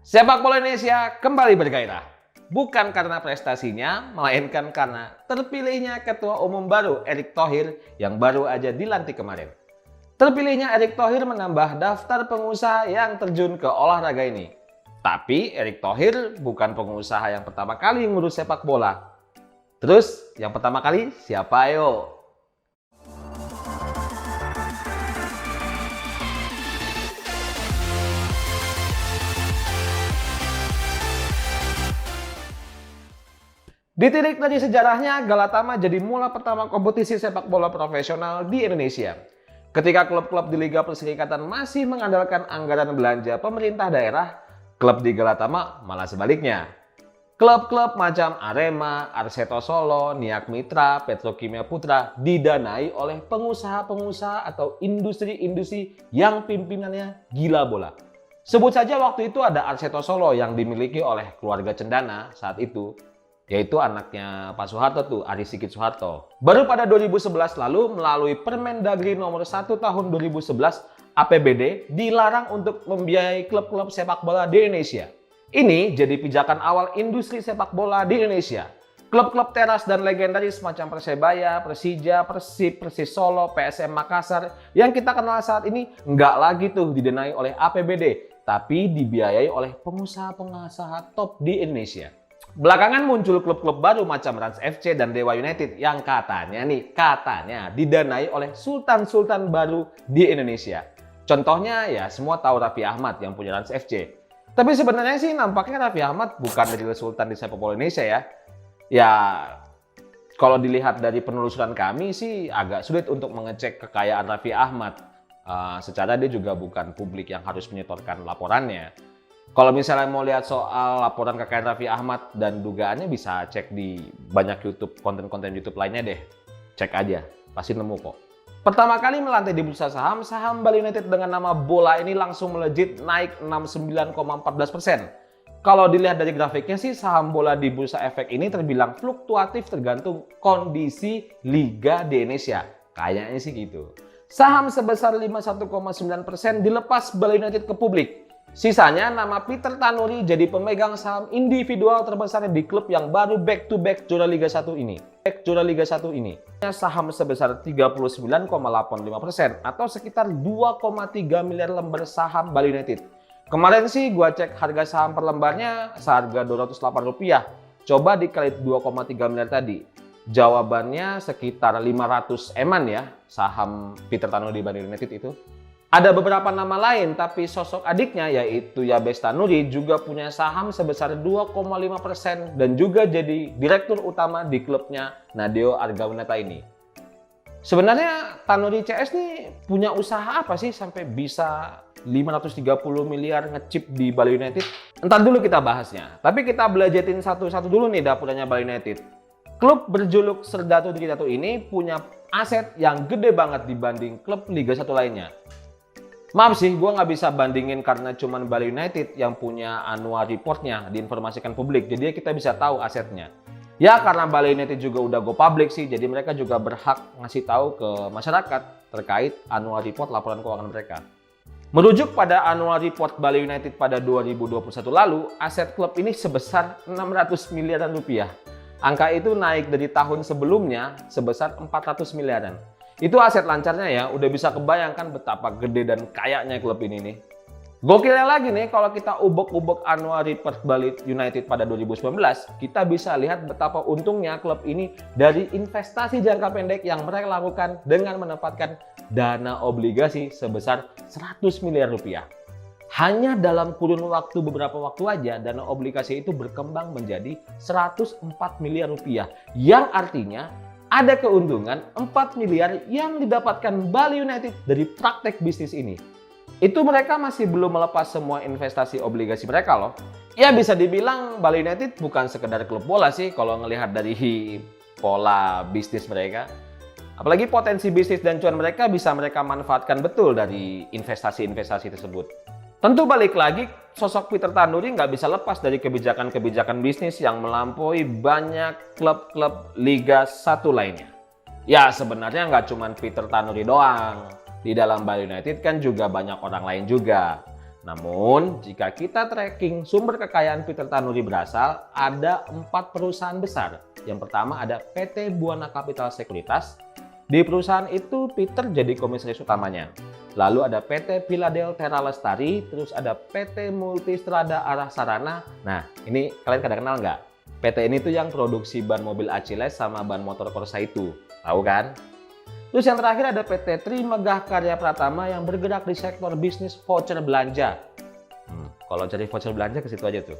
Sepak bola Indonesia kembali bergairah. Bukan karena prestasinya, melainkan karena terpilihnya Ketua Umum baru Erick Thohir yang baru aja dilantik kemarin. Terpilihnya Erick Thohir menambah daftar pengusaha yang terjun ke olahraga ini. Tapi Erick Thohir bukan pengusaha yang pertama kali ngurus sepak bola. Terus yang pertama kali siapa ayo? Ditilik dari sejarahnya, Galatama jadi mula pertama kompetisi sepak bola profesional di Indonesia. Ketika klub-klub di Liga Perserikatan masih mengandalkan anggaran belanja pemerintah daerah, klub di Galatama malah sebaliknya. Klub-klub macam Arema, Arseto Solo, Niak Mitra, Petrokimia Putra didanai oleh pengusaha-pengusaha atau industri-industri yang pimpinannya gila bola. Sebut saja waktu itu ada Arseto Solo yang dimiliki oleh keluarga Cendana saat itu, yaitu anaknya Pak Soeharto tuh, Ari Sigit Soeharto. Baru pada 2011 lalu melalui Permendagri nomor 1 tahun 2011, APBD dilarang untuk membiayai klub-klub sepak bola di Indonesia. Ini jadi pijakan awal industri sepak bola di Indonesia. Klub-klub teras dan legendaris macam Persebaya, Persija, Persib, Persis Solo, PSM Makassar yang kita kenal saat ini nggak lagi tuh didanai oleh APBD, tapi dibiayai oleh pengusaha-pengusaha top di Indonesia. Belakangan muncul klub-klub baru macam Rans FC dan Dewa United yang katanya didanai oleh sultan-sultan baru di Indonesia. Contohnya ya semua tahu Raffi Ahmad yang punya Rans FC. Tapi sebenarnya sih nampaknya Raffi Ahmad bukan real sultan di sepak bola Indonesia ya. Ya kalau dilihat dari penelusuran kami sih agak sulit untuk mengecek kekayaan Raffi Ahmad. Secara dia juga bukan publik yang harus menyetorkan laporannya. Kalau misalnya mau lihat soal laporan kekayaan Raffi Ahmad dan dugaannya bisa cek di banyak konten-konten YouTube lainnya deh. Cek aja, pasti nemu kok. Pertama kali melantai di bursa saham, saham Bali United dengan nama Bola ini langsung melejit naik 69,14%. Kalau dilihat dari grafiknya sih saham bola di bursa efek ini terbilang fluktuatif tergantung kondisi liga di Indonesia. Kayaknya sih gitu. Saham sebesar 51,9% dilepas Bali United ke publik. Sisanya nama Peter Tanuri jadi pemegang saham individual terbesar di klub yang baru back-to-back juara Liga 1 ini. Saham sebesar 39,85% atau sekitar 2,3 miliar lembar saham Bali United. Kemarin sih gua cek harga saham per lembarnya seharga Rp208. Coba dikali 2,3 miliar tadi. Jawabannya sekitar 500 eman ya saham Peter Tanuri di Bali United itu. Ada beberapa nama lain, tapi sosok adiknya yaitu Yabes Tanuri juga punya saham sebesar 2,5% dan juga jadi direktur utama di klubnya Nadeo Argawinata ini. Sebenarnya Tanuri CS nih punya usaha apa sih sampai bisa 530 miliar ngechip di Bali United? Entar dulu kita bahasnya, tapi kita belajarin satu-satu dulu nih dapurnya Bali United. Klub berjuluk Serdatu Tritatu ini punya aset yang gede banget dibanding klub Liga 1 lainnya. Maaf sih, gue nggak bisa bandingin karena cuman Bali United yang punya annual reportnya diinformasikan publik, jadi kita bisa tahu asetnya. Ya karena Bali United juga udah go public sih, jadi mereka juga berhak ngasih tahu ke masyarakat terkait annual report laporan keuangan mereka. Merujuk pada annual report Bali United pada 2021 lalu, aset klub ini sebesar 600 miliaran rupiah. Angka itu naik dari tahun sebelumnya sebesar 400 miliaran. Itu aset lancarnya ya, udah bisa kebayangkan betapa gede dan kayanya klub ini nih. Gokilnya lagi nih, kalau kita ubek-ubek annual report Bali United pada 2019, kita bisa lihat betapa untungnya klub ini dari investasi jangka pendek yang mereka lakukan dengan menempatkan dana obligasi sebesar 100 miliar rupiah. Hanya dalam kurun waktu beberapa waktu aja, dana obligasi itu berkembang menjadi 104 miliar rupiah, yang artinya ada keuntungan 4 miliar yang didapatkan Bali United dari praktek bisnis ini. Itu mereka masih belum melepas semua investasi obligasi mereka loh. Ya bisa dibilang Bali United bukan sekedar klub bola sih kalau ngelihat dari pola bisnis mereka. Apalagi potensi bisnis dan cuan mereka bisa mereka manfaatkan betul dari investasi-investasi tersebut. Tentu balik lagi, sosok Peter Tanuri nggak bisa lepas dari kebijakan-kebijakan bisnis yang melampaui banyak klub-klub Liga 1 lainnya. Ya sebenarnya nggak cuma Peter Tanuri doang. Di dalam Bali United kan juga banyak orang lain juga. Namun, jika kita tracking sumber kekayaan Peter Tanuri berasal, ada 4 perusahaan besar. Yang pertama ada PT Buana Capital Sekuritas. Di perusahaan itu Peter jadi komisaris utamanya. Lalu ada PT Philadelphia Lestari, terus ada PT Multistrada Arah Sarana. Nah, ini kalian kadang kenal nggak? PT ini tuh yang produksi ban mobil Achilles sama ban motor Corsa itu. Tahu kan? Terus yang terakhir ada PT Trimegah Karya Pratama yang bergerak di sektor bisnis voucher belanja. Kalau cari voucher belanja ke situ aja tuh.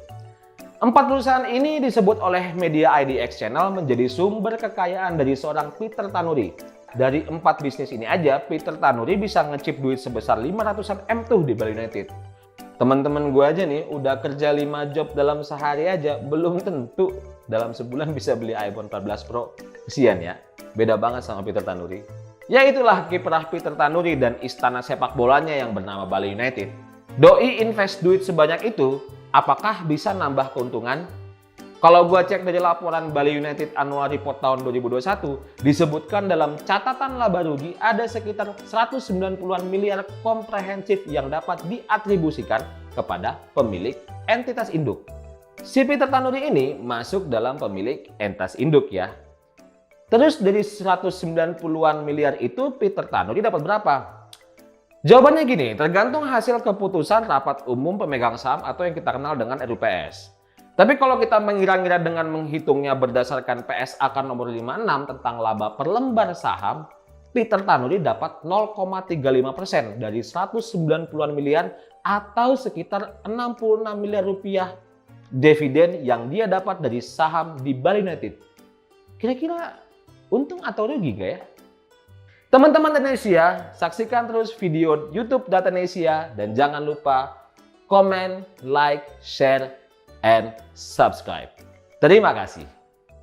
4 perusahaan ini disebut oleh media IDX Channel menjadi sumber kekayaan dari seorang Peter Tanuri. Dari 4 bisnis ini aja, Peter Tanuri bisa ngecip duit sebesar 500-an M tuh di Bali United. Teman-teman gue aja nih udah kerja 5 job dalam sehari aja, belum tentu dalam sebulan bisa beli iPhone 14 Pro. Kesian ya, beda banget sama Peter Tanuri. Ya itulah kiprah Peter Tanuri dan istana sepak bolanya yang bernama Bali United. Doi invest duit sebanyak itu, apakah bisa nambah keuntungan? Kalau gua cek dari laporan Bali United Annual Report tahun 2021, disebutkan dalam catatan laba rugi ada sekitar 190-an miliar komprehensif yang dapat diatribusikan kepada pemilik entitas induk. Si Peter Tanuri ini masuk dalam pemilik entitas induk ya. Terus dari 190-an miliar itu Peter Tanuri dapat berapa? Jawabannya gini, tergantung hasil keputusan rapat umum pemegang saham atau yang kita kenal dengan RUPS. Tapi kalau kita mengira-ngira dengan menghitungnya berdasarkan PSAK nomor 56 tentang laba per lembar saham, Peter Tanuri dapat 0,35% dari 190-an miliar atau sekitar 66 miliar rupiah dividen yang dia dapat dari saham di Bali United. Kira-kira untung atau rugi gak ya? Teman-teman Datanesia, saksikan terus video YouTube Datanesia dan jangan lupa komen, like, share, and subscribe. Terima kasih.